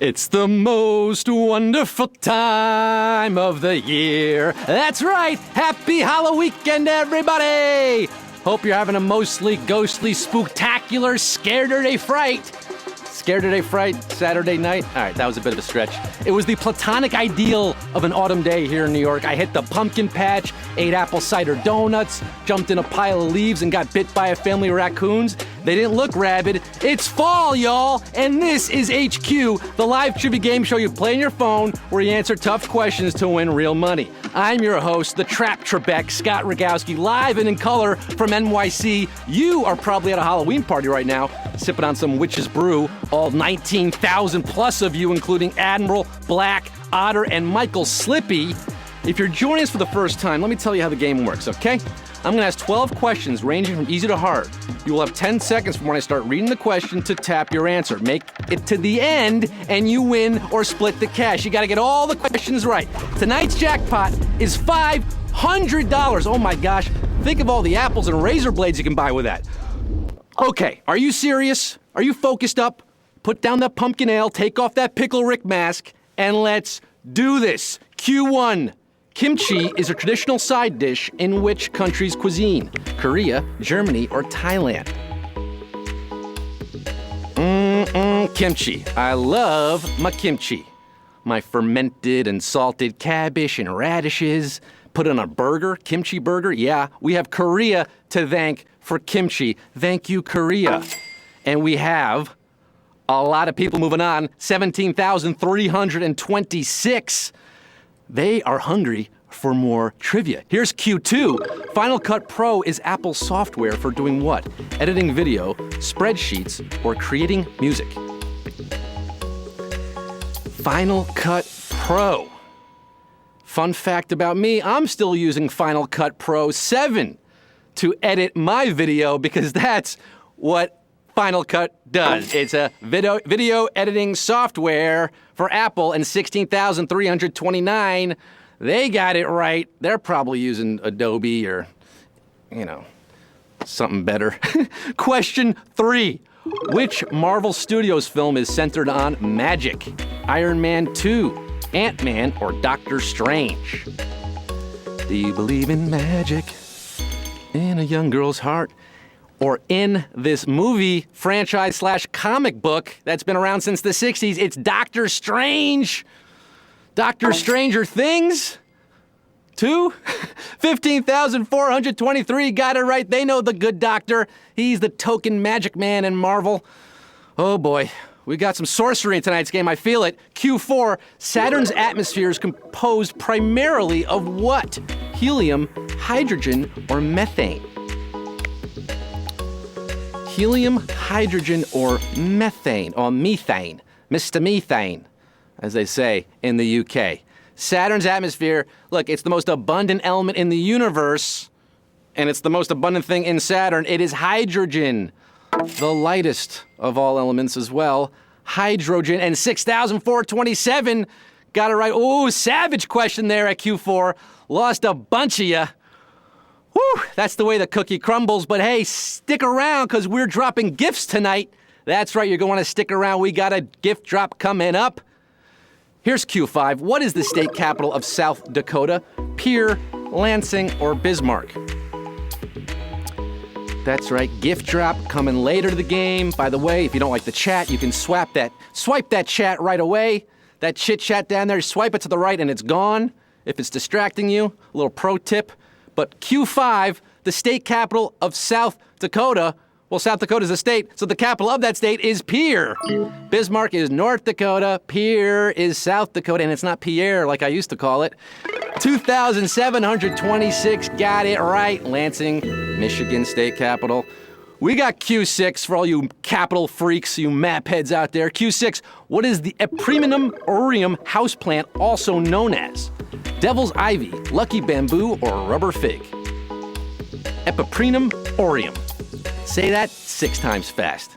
It's the most wonderful time of the year. That's right. Happy Halloween weekend, everybody. Hope you're having a mostly ghostly, spooktacular, scared-er-day fright. Scared-er-day fright, Saturday night. All right, that was a bit of a stretch. It was the platonic ideal of an autumn day here in New York. I hit the pumpkin patch, ate apple cider donuts, jumped in a pile of leaves, and got bit by a family of raccoons. They didn't look rabid. It's fall, y'all, and this is HQ, the live trivia game show you play on your phone where you answer tough questions to win real money. I'm your host, the Trap Trebek, Scott Rogowski, live and in color from NYC. You are probably at a Halloween party right now, sipping on some witch's brew. All 19,000 plus of you, including Admiral, Black, Otter, and Michael Slippy. If you're joining us for the first time, let me tell you how the game works, okay? I'm gonna ask 12 questions ranging from easy to hard. You will have 10 seconds from when I start reading the question to tap your answer. Make it to the end and you win or split the cash. You gotta get all the questions right. Tonight's jackpot is $500. Oh my gosh, think of all the apples and razor blades you can buy with that. Okay, are you serious? Are you focused up? Put down that pumpkin ale, take off that Pickle Rick mask, and let's do this. Q1. Kimchi is a traditional side dish in which country's cuisine? Korea, Germany, or Thailand? Kimchi. I love my kimchi. My fermented and salted cabbage and radishes. Put on a burger, kimchi burger. Yeah, we have Korea to thank for kimchi. Thank you, Korea. And we have a lot of people moving on. 17,326. They are hungry for more trivia. Here's Q2. Final Cut Pro is Apple's software for doing what? Editing video, spreadsheets, or creating music? Final Cut Pro. Fun fact about me, I'm still using Final Cut Pro 7 to edit my video because that's what Final Cut does. It's a video editing software for Apple, and 16,329, they got it right. They're probably using Adobe or, something better. Question 3. Which Marvel Studios film is centered on magic? Iron Man 2, Ant-Man, or Doctor Strange? Do you believe in magic in a young girl's heart? Or in this movie franchise / comic book that's been around since the 60s, it's Doctor Strange. Dr. Stranger Things? 2? 15,423 got it right. They know the good doctor. He's the token magic man in Marvel. Oh boy, we got some sorcery in tonight's game. I feel it. Q4, Saturn's atmosphere is composed primarily of what? Helium, hydrogen, or methane? Helium, hydrogen, or methane, or methane. Mr. Methane, as they say in the UK. Saturn's atmosphere, look, it's the most abundant element in the universe, and it's the most abundant thing in Saturn. It is hydrogen, the lightest of all elements as well. Hydrogen, and 6,427 got it right. Ooh, savage question there at Q4. Lost a bunch of you. Whew, that's the way the cookie crumbles, but hey, stick around because we're dropping gifts tonight. That's right, you're going to want to stick around. We got a gift drop coming up. Here's Q5. What is the state capital of South Dakota? Pierre, Lansing, or Bismarck? That's right, gift drop coming later to the game. By the way, if you don't like the chat, you can swipe that chat right away. That chit chat down there, swipe it to the right and it's gone. If it's distracting you, a little pro tip. But Q5, the state capital of South Dakota, well, South Dakota is a state, so the capital of that state is Pierre. Bismarck is North Dakota, Pierre is South Dakota, and it's not Pierre like I used to call it. 2,726 got it right. Lansing, Michigan state capital. We got Q6 for all you capital freaks, you map heads out there. Q6, what is the Epriminum aureum houseplant also known as? Devil's ivy, lucky bamboo, or rubber fig? Epipremnum aureum. Say that 6 times fast.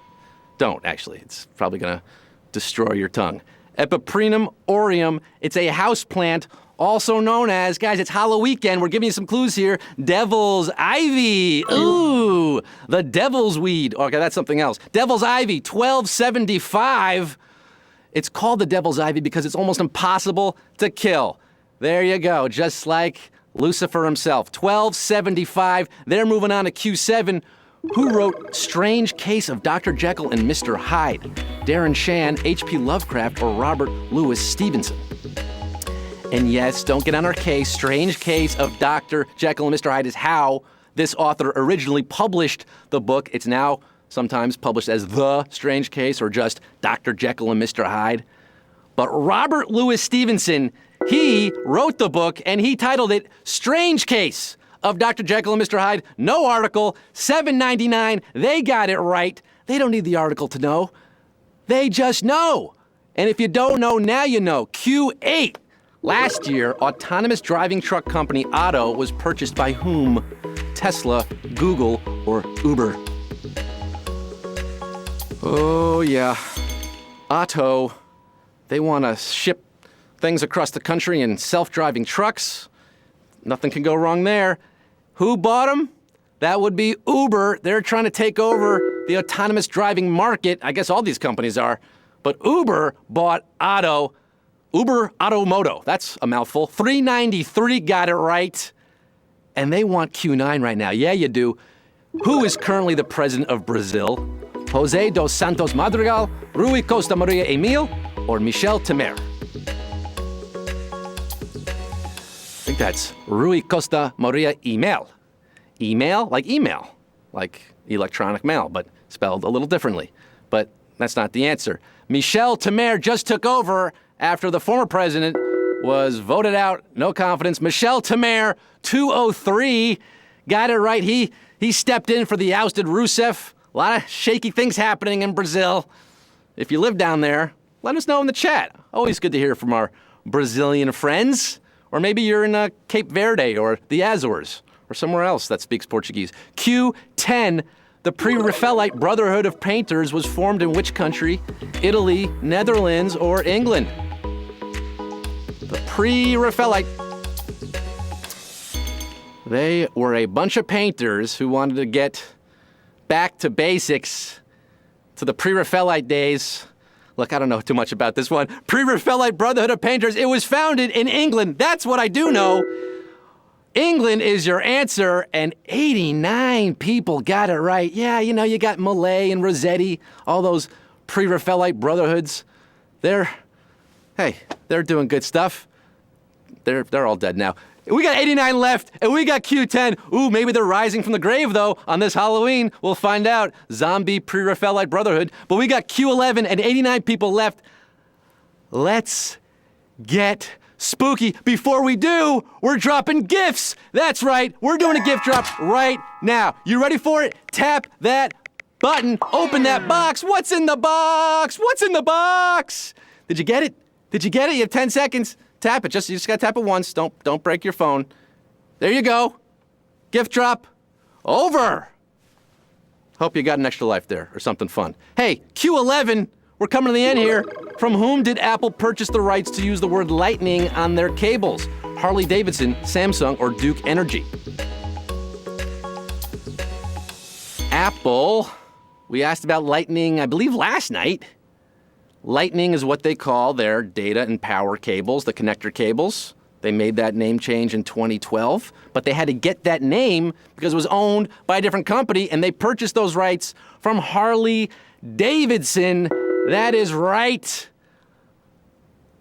Don't, actually. It's probably going to destroy your tongue. Epipremnum aureum. It's a houseplant also known as, guys, it's Halloween weekend. We're giving you some clues here. Devil's ivy. Ooh, the devil's weed. Okay, that's something else. Devil's ivy, 1275. It's called the Devil's Ivy because it's almost impossible to kill. There you go, just like Lucifer himself. 1275, they're moving on to Q7. Who wrote Strange Case of Dr. Jekyll and Mr. Hyde? Darren Shan, H.P. Lovecraft, or Robert Louis Stevenson? And yes, don't get on our case. Strange Case of Dr. Jekyll and Mr. Hyde is how this author originally published the book. It's now sometimes published as The Strange Case or just Dr. Jekyll and Mr. Hyde. But Robert Louis Stevenson, he wrote the book and he titled it Strange Case of Dr. Jekyll and Mr. Hyde. No article, $7.99. They got it right. They don't need the article to know. They just know. And if you don't know, now you know. Q8. Last year, autonomous driving truck company Otto was purchased by whom? Tesla, Google, or Uber? Oh, yeah. Otto. They want to ship things across the country in self-driving trucks. Nothing can go wrong there. Who bought them? That would be Uber. They're trying to take over the autonomous driving market. I guess all these companies are. But Uber bought Otto. Uber Automoto. That's a mouthful. $3.93 got it right. And they want Q9 right now. Yeah, you do. Who is currently the president of Brazil? José dos Santos Madrigal, Rui Costa Maria Emil, or Michel Temer? I think that's Rui Costa Maria Emil. Email? Like email. Like electronic mail, but spelled a little differently. But that's not the answer. Michel Temer just took over after the former president was voted out. No confidence. Michel Temer, 203, got it right. He stepped in for the ousted Rousseff. A lot of shaky things happening in Brazil. If you live down there, let us know in the chat. Always good to hear from our Brazilian friends. Or maybe you're in Cape Verde or the Azores or somewhere else that speaks Portuguese. Q10, the Pre-Raphaelite Brotherhood of Painters was formed in which country? Italy, Netherlands, or England? The Pre-Raphaelite. They were a bunch of painters who wanted to get back to basics, to the Pre-Raphaelite days. Look, I don't know too much about this one. Pre-Raphaelite Brotherhood of Painters. It was founded in England. That's what I do know. England is your answer, and 89 people got it right. Yeah, you know, you got Malay and Rossetti, all those Pre-Raphaelite brotherhoods. They're doing good stuff. They're all dead now. We got 89 left, and we got Q10. Ooh, maybe they're rising from the grave, though, on this Halloween. We'll find out. Zombie Pre-Raphaelite Brotherhood. But we got Q11 and 89 people left. Let's get spooky. Before we do, we're dropping gifts. That's right. We're doing a gift drop right now. You ready for it? Tap that button. Open that box. What's in the box? What's in the box? Did you get it? Did you get it? You have 10 seconds. Tap it. You just gotta tap it once. Don't break your phone. There you go. Gift drop over. Hope you got an extra life there or something fun. Hey, Q11, we're coming to the end here. From whom did Apple purchase the rights to use the word lightning on their cables? Harley-Davidson, Samsung, or Duke Energy? Apple, we asked about lightning, I believe, last night. Lightning is what they call their data and power cables, the connector cables. They made that name change in 2012, but they had to get that name because it was owned by a different company, and they purchased those rights from Harley-Davidson. That is right.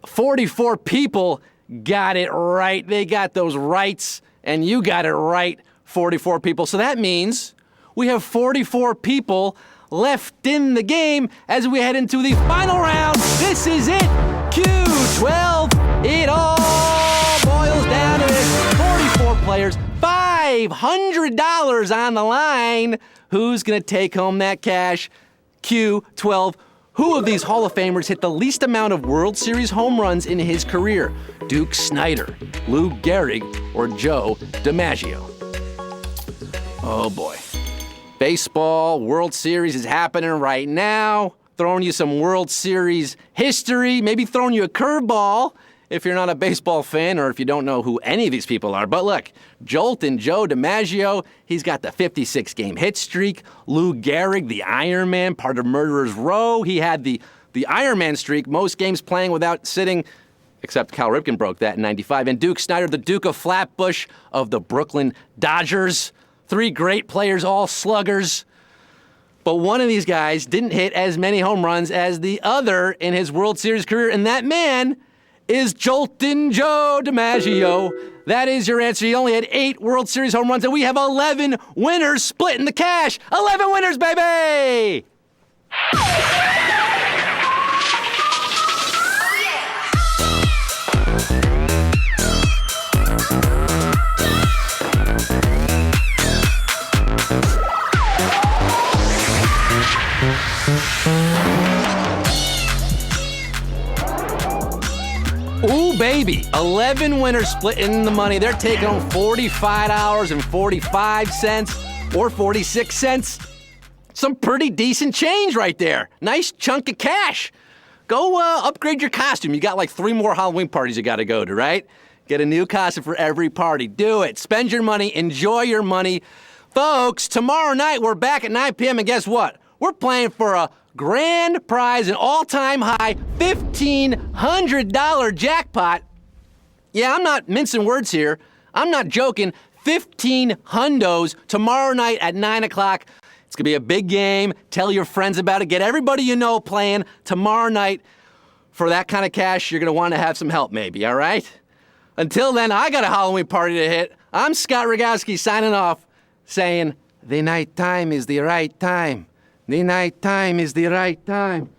44 people got it right. They got those rights, and you got it right, 44 people. So that means we have 44 people left in the game as we head into the final round. This is it, Q12. It all boils down to this. 44 players, $500 on the line. Who's gonna take home that cash? Q12. Who of these Hall of Famers hit the least amount of World Series home runs in his career? Duke Snider, Lou Gehrig, or Joe DiMaggio? Oh boy. Baseball, World Series is happening right now. Throwing you some World Series history, maybe throwing you a curveball if you're not a baseball fan or if you don't know who any of these people are. But look, Joltin' Joe DiMaggio, he's got the 56-game hit streak. Lou Gehrig, the Iron Man, part of Murderer's Row. He had the the Ironman streak, most games playing without sitting, except Cal Ripken broke that in 95, and Duke Snider, the Duke of Flatbush of the Brooklyn Dodgers. 3 great players, all sluggers. But one of these guys didn't hit as many home runs as the other in his World Series career, and that man is Joltin' Joe DiMaggio. That is your answer. He only had 8 World Series home runs, and we have 11 winners splitting the cash. 11 winners, baby! Ooh, baby. 11 winners splitting the money. They're taking home $45.45 or 46 cents. Some pretty decent change right there. Nice chunk of cash. Go upgrade your costume. You got like 3 more Halloween parties you got to go to, right? Get a new costume for every party. Do it. Spend your money. Enjoy your money. Folks, tomorrow night we're back at 9 p.m. and guess what? We're playing for a grand prize, an all-time high $1,500 jackpot. Yeah, I'm not mincing words here. I'm not joking. 15 hundos tomorrow night at 9 o'clock. It's going to be a big game. Tell your friends about it. Get everybody you know playing tomorrow night. For that kind of cash, you're going to want to have some help maybe, all right? Until then, I got a Halloween party to hit. I'm Scott Rogowski signing off, saying the night time is the right time. The night time is the right time.